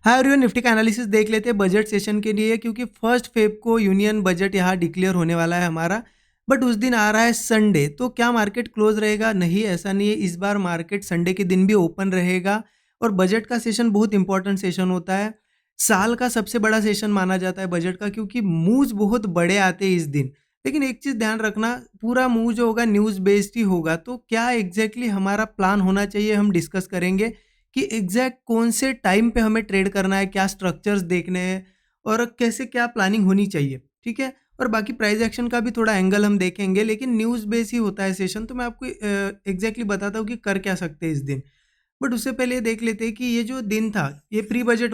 हाँ everyone, Nifty का analysis देख लेते हैं बजट सेशन के लिए, क्योंकि 1 फेब को यूनियन बजट यहाँ डिक्लेयर होने वाला है हमारा। बट उस दिन आ रहा है संडे, तो क्या मार्केट क्लोज रहेगा? नहीं, ऐसा नहीं है। इस बार मार्केट संडे के दिन भी ओपन रहेगा। और बजट का सेशन बहुत इंपॉर्टेंट सेशन होता है, साल का सबसे बड़ा सेशन माना जाता है बजट का, क्योंकि मूव्स बहुत बड़े आते हैं इस दिन। लेकिन एक चीज़ ध्यान रखना, पूरा मूव जो होगा न्यूज़ बेस्ड ही होगा। तो क्या एग्जैक्टली हमारा प्लान होना चाहिए, हम डिस्कस करेंगे कि एग्जैक्ट कौन से टाइम पे हमें ट्रेड करना है, क्या स्ट्रक्चर्स देखने हैं और कैसे क्या प्लानिंग होनी चाहिए, ठीक है। और बाकी प्राइस एक्शन का भी थोड़ा एंगल हम देखेंगे, लेकिन न्यूज़ बेस ही होता है सेशन, तो मैं आपको एग्जैक्टली बताता हूँ कि कर क्या सकते हैं इस दिन। बट उससे पहले ये देख लेते हैं कि ये जो दिन था, ये प्री बजट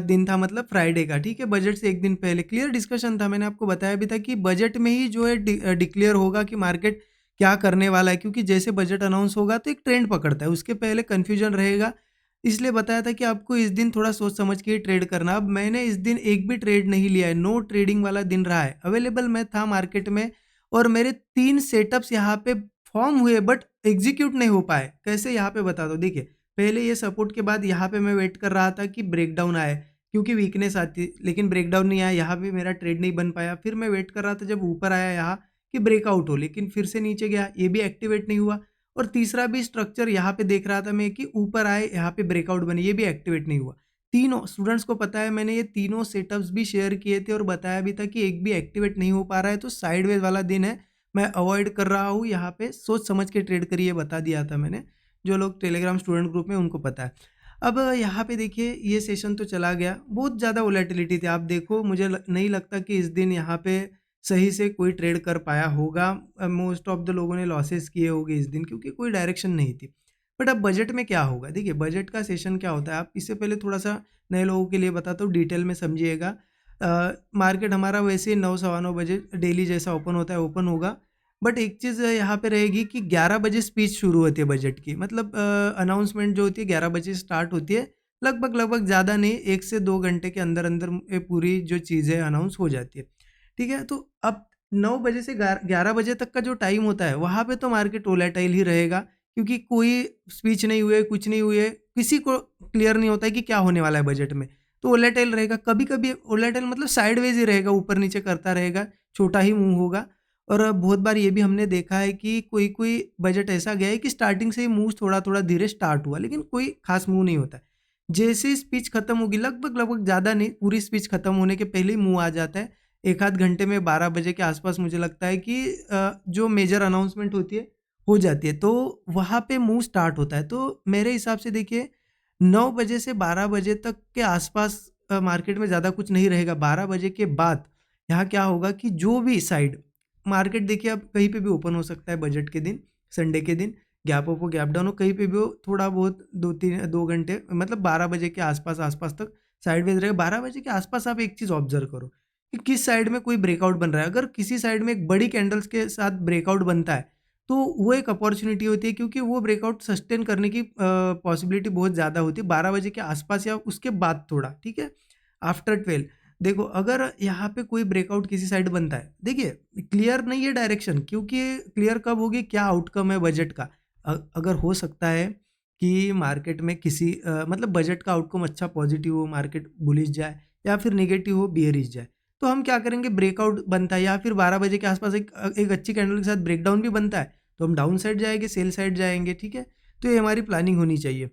दिन था, मतलब फ्राइडे का, ठीक है। बजट से एक दिन पहले क्लियर डिस्कशन था, मैंने आपको बताया भी था कि बजट में ही जो है डिक्लेयर होगा कि मार्केट क्या करने वाला है, क्योंकि जैसे बजट अनाउंस होगा तो एक ट्रेंड पकड़ता है, उसके पहले कन्फ्यूजन रहेगा। इसलिए बताया था कि आपको इस दिन थोड़ा सोच समझ के ही ट्रेड करना। अब मैंने इस दिन एक भी ट्रेड नहीं लिया है, नो ट्रेडिंग वाला दिन रहा है। अवेलेबल मैं था मार्केट में, और मेरे 3 सेटअप्स यहाँ पे फॉर्म हुए, बट एग्जीक्यूट नहीं हो पाए। कैसे, यहाँ पे बता दो। देखिए, पहले ये सपोर्ट के बाद यहाँ पे मैं वेट कर रहा था कि ब्रेकडाउन आए, क्योंकि वीकनेस आती, लेकिन ब्रेकडाउन नहीं आया, यहाँ पे मेरा ट्रेड नहीं बन पाया। फिर मैं वेट कर रहा था जब ऊपर आया यहाँ कि ब्रेकआउट हो, लेकिन फिर से नीचे गया, ये भी एक्टिवेट नहीं हुआ। और तीसरा भी स्ट्रक्चर यहाँ पे देख रहा था मैं कि ऊपर आए, यहाँ पे ब्रेकआउट बने, ये भी एक्टिवेट नहीं हुआ। तीनों स्टूडेंट्स को पता है, मैंने ये तीनों सेटअप्स भी शेयर किए थे और बताया भी था कि एक भी एक्टिवेट नहीं हो पा रहा है, तो साइडवेज वाला दिन है, मैं अवॉइड कर रहा हूँ। यहाँ पे सोच समझ के ट्रेड करिए, बता दिया था मैंने। जो लोग टेलीग्राम स्टूडेंट ग्रुप में, उनको पता है। अब यहाँ पे देखिए, ये सेशन तो चला गया, बहुत ज़्यादा वोलेटिलिटी थी। आप देखो, मुझे नहीं लगता कि इस दिन यहाँ पे सही से कोई ट्रेड कर पाया होगा। मोस्ट ऑफ द लोगों ने लॉसेस किए होंगे इस दिन, क्योंकि कोई डायरेक्शन नहीं थी। बट अब बजट में क्या होगा, देखिए बजट का सेशन क्या होता है, आप इससे पहले थोड़ा सा नए लोगों के लिए बताता हूँ, डिटेल में समझिएगा। मार्केट हमारा वैसे 9 सवा 9 बजे डेली जैसा ओपन होता है ओपन होगा। बट एक चीज़ यहाँ पे रहेगी कि 11 बजे स्पीच शुरू होती है बजट की, मतलब अनाउंसमेंट जो होती है 11 बजे स्टार्ट होती है। लगभग लगभग ज़्यादा नहीं, 1 से 2 घंटे के अंदर अंदर ये पूरी जो चीज़ें अनाउंस हो जाती है, ठीक है। तो अब 9 बजे से 11 बजे तक का जो टाइम होता है, वहाँ पे तो मार्केट वोलेटाइल ही रहेगा, क्योंकि कोई स्पीच नहीं हुए, कुछ नहीं हुए, किसी को क्लियर नहीं होता है कि क्या होने वाला है बजट में। तो वोलेटाइल रहेगा, कभी-कभी वोलेटाइल मतलब साइडवेज ही रहेगा, ऊपर-नीचे करता रहेगा, छोटा ही मूव होगा। और बहुत बार ये भी हमने देखा है कि कोई-कोई बजट ऐसा गया है कि स्टार्टिंग से ही मूव थोड़ा-थोड़ा धीरे स्टार्ट हुआ, लेकिन कोई खास मूव नहीं होता है। जैसे ही स्पीच खत्म होगी, लगभग-लगभग ज़्यादा नहीं, पूरी स्पीच खत्म होने के पहले ही मूव आ जाता है। 1 आध घंटे में 12 बजे के आसपास मुझे लगता है कि जो मेजर अनाउंसमेंट होती है, हो जाती है, तो वहाँ पे मूव स्टार्ट होता है। तो मेरे हिसाब से देखिए, 9 बजे से 12 बजे तक के आसपास मार्केट में ज़्यादा कुछ नहीं रहेगा। 12 बजे के बाद यहाँ क्या होगा कि जो भी साइड मार्केट, देखिए अब कहीं पे भी ओपन हो सकता है बजट के दिन, संडे के दिन, गैप अप हो गैप डाउन हो, कहीं पे भी हो, थोड़ा बहुत 2 घंटे, मतलब 12 बजे के आसपास आसपास तक साइडवेज रहेगा। 12 बजे के आसपास आप एक चीज़ ऑब्जर्व करो कि किस साइड में कोई ब्रेकआउट बन रहा है। अगर किसी साइड में एक बड़ी कैंडल्स के साथ ब्रेकआउट बनता है, तो वो एक अपॉर्चुनिटी होती है, क्योंकि वो ब्रेकआउट सस्टेन करने की पॉसिबिलिटी बहुत ज़्यादा होती है 12 बजे के आसपास या उसके बाद थोड़ा, ठीक है, आफ्टर 12। देखो, अगर यहाँ पे कोई ब्रेकआउट किसी साइड बनता है, देखिए क्लियर नहीं है डायरेक्शन, क्योंकि क्लियर कब होगी, क्या आउटकम है बजट का। अगर हो सकता है कि मार्केट में किसी मतलब बजट का आउटकम अच्छा पॉजिटिव हो, मार्केट बुलिश जाए, या फिर नेगेटिव हो, बियरिश जाए, तो हम क्या करेंगे, ब्रेकआउट बनता है या फिर 12 बजे के आसपास एक अच्छी कैंडल के साथ ब्रेकडाउन भी बनता है, तो हम डाउन साइड जाएंगे, सेल साइड जाएंगे, ठीक है। तो ये हमारी प्लानिंग होनी चाहिए।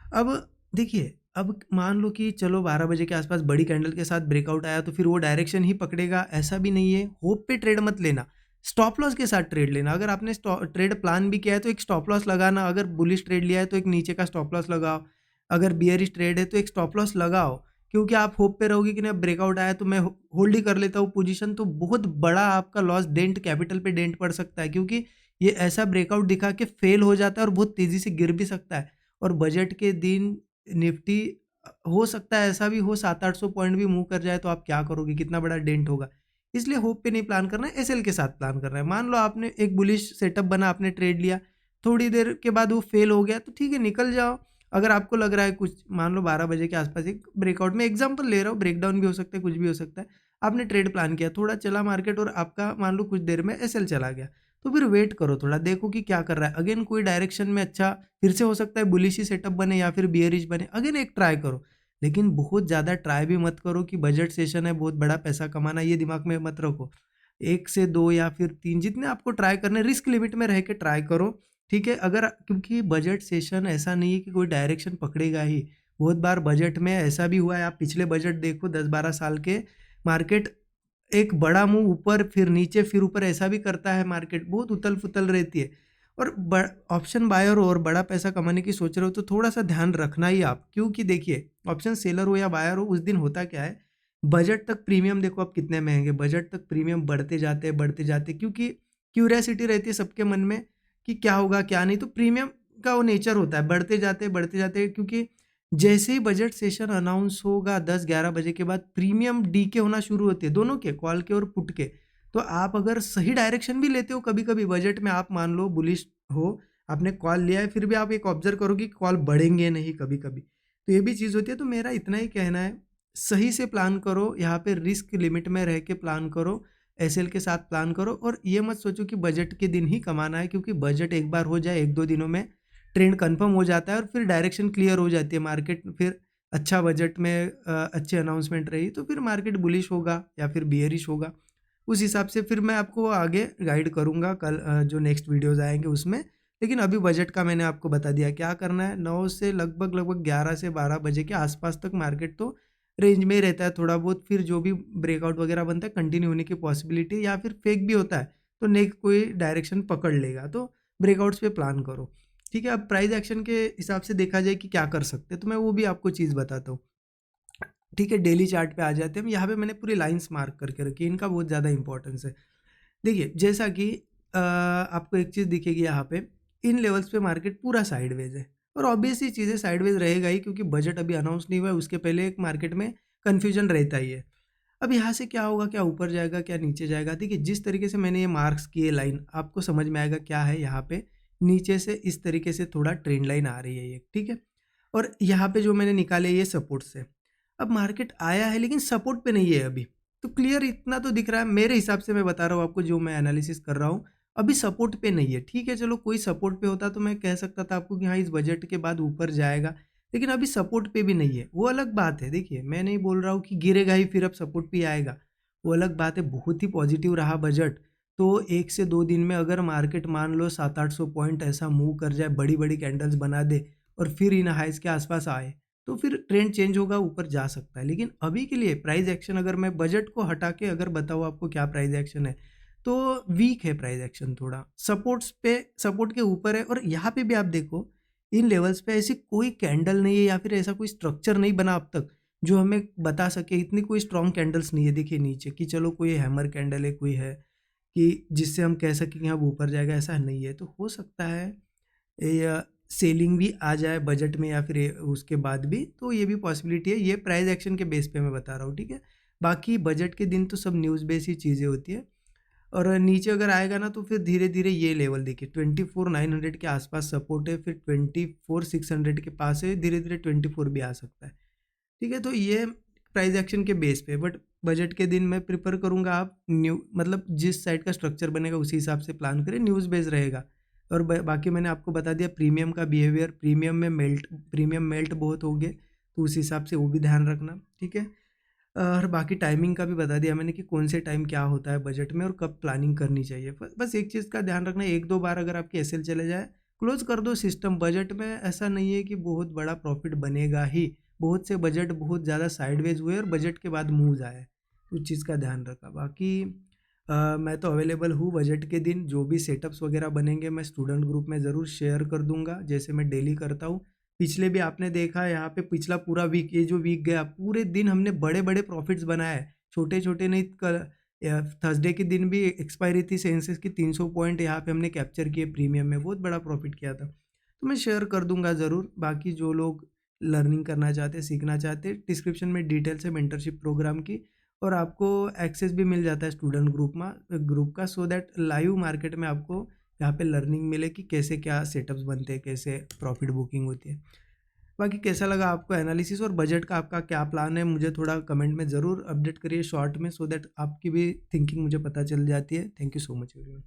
अब देखिए, अब मान लो कि चलो 12 बजे के आसपास बड़ी कैंडल के साथ ब्रेकआउट आया, तो फिर वो डायरेक्शन ही पकड़ेगा, ऐसा भी नहीं है। होप पे ट्रेड मत लेना, स्टॉप लॉस के साथ ट्रेड लेना। अगर आपने ट्रेड प्लान भी किया है तो एक स्टॉप लॉस लगाना। अगर बुलिश ट्रेड लिया है तो एक नीचे का स्टॉप लॉस लगाओ। अगर बियरिश ट्रेड है तो एक स्टॉप लॉस लगाओ, क्योंकि आप होप पे रहोगे कि ना ब्रेकआउट आया तो मैं होल्ड ही कर लेता हूँ पोजीशन, तो बहुत बड़ा आपका लॉस, डेंट कैपिटल पे डेंट पड़ सकता है, क्योंकि ये ऐसा ब्रेकआउट दिखा के फेल हो जाता है और बहुत तेज़ी से गिर भी सकता है। और बजट के दिन निफ्टी हो सकता है ऐसा भी हो, 700-800 पॉइंट भी मूव कर जाए, तो आप क्या करोगे, कितना बड़ा डेंट होगा। इसलिए होप पे नहीं प्लान करना है, एसएल के साथ प्लान करना है। मान लो आपने एक बुलिश सेटअप बना, आपने ट्रेड लिया, थोड़ी देर के बाद वो फेल हो गया, तो ठीक है, निकल जाओ। अगर आपको लग रहा है कुछ, मान लो 12 बजे के आसपास एक ब्रेकआउट में एग्जांपल ले रहा हूँ, ब्रेकडाउन भी हो सकता है, कुछ भी हो सकता है, आपने ट्रेड प्लान किया, थोड़ा चला मार्केट और आपका मान लो कुछ देर में एसएल चला गया, तो फिर वेट करो थोड़ा, देखो कि क्या कर रहा है। अगेन कोई डायरेक्शन में अच्छा फिर से हो सकता है बुलिश ही सेटअप बने या फिर बियरिश बने, अगेन एक ट्राई करो। लेकिन बहुत ज़्यादा ट्राई भी मत करो कि बजट सेशन है बहुत बड़ा पैसा कमाना, ये दिमाग में मत रखो। 1 से 2 या फिर 3 जितने आपको ट्राई करने, रिस्क लिमिट में रह के ट्राई करो, ठीक है? अगर क्योंकि बजट सेशन ऐसा नहीं है कि कोई डायरेक्शन पकड़ेगा ही। बहुत बार बजट में ऐसा भी हुआ है, आप पिछले बजट देखो 10-12 साल के, मार्केट एक बड़ा मूव ऊपर फिर नीचे फिर ऊपर ऐसा भी करता है मार्केट, बहुत उथल-पुथल रहती है। और ऑप्शन बायर हो और बड़ा पैसा कमाने की सोच रहे हो तो थोड़ा-सा ध्यान रखना ही आप, क्योंकि देखिए ऑप्शन सेलर हो या बायर हो, उस दिन होता क्या है, बजट तक प्रीमियम देखो आप कितने महँगे, बजट तक प्रीमियम बढ़ते जाते हैं क्योंकि क्यूरियोसिटी रहती है सबके मन में कि क्या होगा, क्या नहीं, तो प्रीमियम का वो नेचर होता है, बढ़ते जाते हैं क्योंकि जैसे ही बजट सेशन अनाउंस होगा 10-11 बजे के बाद प्रीमियम डीके होना शुरू होते हैं, दोनों के, कॉल के और पुट के। तो आप अगर सही डायरेक्शन भी लेते हो कभी-कभी बजट में, आप मान लो बुलिश हो, आपने कॉल लिया है, फिर भी आप एक ऑब्जर्व करोगे कि कॉल बढ़ेंगे नहीं कभी-कभी। तो ये भी चीज़ होती है, तो मेरा इतना ही कहना है, सही से प्लान करो, यहाँ पे रिस्क लिमिट में रह के प्लान करो, एसएल के साथ प्लान करो और ये मत सोचो कि बजट के दिन ही कमाना है, क्योंकि बजट एक बार हो जाए 1-2 दिनों में ट्रेंड कन्फर्म हो जाता है और फिर डायरेक्शन क्लियर हो जाती है मार्केट, फिर अच्छा बजट में अच्छी अनाउंसमेंट रही तो फिर मार्केट बुलिश होगा या फिर बियरिश होगा। उस हिसाब से फिर मैं आपको आगे गाइड करूँगा कल जो नेक्स्ट वीडियोज़ आएँगे उसमें। लेकिन अभी बजट का मैंने आपको बता दिया क्या करना है, 9 से लगभग 11 से 12 बजे के आस-पास तक मार्केट तो रेंज में ही रहता है थोड़ा बहुत, फिर जो भी ब्रेकआउट वगैरह बनता है कंटिन्यू होने की पॉसिबिलिटी या फिर फेक भी होता है, तो नेक्स्ट कोई डायरेक्शन पकड़ लेगा, तो ब्रेकआउट्स पे प्लान करो। ठीक है, अब प्राइस एक्शन के हिसाब से देखा जाए कि क्या कर सकते हैं, तो मैं वो भी आपको चीज़ बताता हूँ। ठीक है, डेली चार्ट पे आ जाते हैं हम, यहाँ पे मैंने पूरी लाइन्स मार्क करके रखी है, इनका बहुत ज़्यादा इंपॉर्टेंस है। देखिए, जैसा कि आपको एक चीज़ दिखेगी यहाँ पे, इन लेवल्स पे मार्केट पूरा साइडवेज है और ऑब्वियस सी चीज़ है साइडवेज रहेगा ही, क्योंकि बजट अभी अनाउंस नहीं हुआ है, उसके पहले एक मार्केट में कन्फ्यूजन रहता ही है। अब यहाँ से क्या होगा, क्या ऊपर जाएगा, क्या नीचे जाएगा? देखिए, जिस तरीके से मैंने ये मार्क्स किए लाइन, आपको समझ में आएगा क्या है यहाँ पे, नीचे से इस तरीके से थोड़ा ट्रेंड लाइन आ रही है ये, ठीक है? और यहाँ पे जो मैंने निकाले ये सपोर्ट से। अब मार्केट आया है लेकिन सपोर्ट पे नहीं है अभी। तो क्लियर इतना तो दिख रहा है, मेरे हिसाब से मैं बता रहा हूँ आपको, जो मैं एनालिसिस कर रहा हूँ, अभी सपोर्ट पे नहीं है। ठीक है, चलो कोई सपोर्ट पे होता तो मैं कह सकता था आपको कि हाँ, इस बजट के बाद ऊपर जाएगा, लेकिन अभी सपोर्ट पे भी नहीं है। वो अलग बात है, देखिए मैं नहीं बोल रहा हूँ कि गिरेगा ही फिर अब सपोर्ट पे आएगा, वो अलग बात है। बहुत ही पॉजिटिव रहा बजट, तो 1 से 2 दिन में अगर मार्केट मान लो 700-800 पॉइंट ऐसा मूव कर जाए, बड़ी-बड़ी कैंडल्स बना दे और फिर इन हाइज़ के आसपास आए, तो फिर ट्रेंड चेंज होगा, ऊपर जा सकता है। लेकिन अभी के लिए प्राइस एक्शन, अगर मैं बजट को हटा के अगर बताऊँ आपको क्या प्राइस एक्शन है, तो वीक है प्राइस एक्शन थोड़ा। सपोर्ट के ऊपर है और यहाँ पे भी आप देखो, इन लेवल्स पे ऐसी कोई कैंडल नहीं है या फिर ऐसा कोई स्ट्रक्चर नहीं बना अब तक, जो हमें बता सके, इतनी कोई स्ट्रॉन्ग कैंडल्स नहीं है। देखिए नीचे कि चलो कोई हैमर कैंडल है, कोई है कि जिससे हम कह सकें कि अब ऊपर जाएगा, ऐसा नहीं है। तो हो सकता है या सेलिंग भी आ जाए बजट में या फिर उसके बाद भी, तो ये भी पॉसिबिलिटी है। ये प्राइस एक्शन के बेस पे मैं बता रहा हूँ, ठीक है। बाकी बजट के दिन तो सब न्यूज़ बेस ही चीज़ें होती है और नीचे अगर आएगा ना तो फिर धीरे धीरे ये लेवल देखिए 24,900 के आसपास सपोर्ट है, फिर 24,600 के पास है, धीरे धीरे 24 भी आ सकता है। ठीक है, तो ये प्राइस एक्शन के बेस पे, बट बजट के दिन मैं प्रेफर करूँगा आप न्यू मतलब जिस साइड का स्ट्रक्चर बनेगा उसी हिसाब से प्लान करें, न्यूज़ बेस रहेगा। और बाकी मैंने आपको बता दिया प्रीमियम का बिहेवियर, प्रीमियम मेल्ट बहुत होंगे, तो उस हिसाब से वो भी ध्यान रखना, ठीक है। और बाकी टाइमिंग का भी बता दिया मैंने कि कौन से टाइम क्या होता है बजट में और कब प्लानिंग करनी चाहिए। बस एक चीज़ का ध्यान रखना, 1-2 बार अगर आपकी एसएल चले जाए, क्लोज कर दो सिस्टम। बजट में ऐसा नहीं है कि बहुत बड़ा प्रॉफिट बनेगा ही, बहुत से बजट बहुत ज़्यादा साइडवेज हुए और बजट के बाद मूव्स आए, उस चीज़ का ध्यान रखा। बाकी मैं तो अवेलेबल हूँ बजट के दिन, जो भी सेटअप्स वगैरह बनेंगे मैं स्टूडेंट ग्रुप में ज़रूर शेयर कर दूंगा, जैसे मैं डेली करता हूँ। पिछले भी आपने देखा है यहाँ पे, पिछला पूरा वीक, ये जो वीक गया पूरे दिन हमने बड़े बड़े प्रॉफिट्स बनाए, छोटे छोटे नहीं। थर्सडे के दिन भी एक्सपायरी थी सेंसेक्स की, 300 पॉइंट यहाँ पे हमने कैप्चर किए प्रीमियम में, बहुत बड़ा प्रॉफिट किया था। तो मैं शेयर कर दूंगा ज़रूर। बाकी जो लोग लर्निंग करना चाहते हैं, सीखना चाहते हैं, डिस्क्रिप्शन में डिटेल्स है मेंटरशिप प्रोग्राम की, और आपको एक्सेस भी मिल जाता है स्टूडेंट ग्रुप का, सो दैट लाइव मार्केट में आपको यहाँ पे लर्निंग मिले कि कैसे क्या सेटअप्स बनते हैं, कैसे प्रॉफिट बुकिंग होती है। बाकी कैसा लगा आपको एनालिसिस और बजट का, आपका क्या प्लान है, मुझे थोड़ा कमेंट में ज़रूर अपडेट करिए शॉर्ट में, सो दैट आपकी भी थिंकिंग मुझे पता चल जाती है। Thank you so much everyone.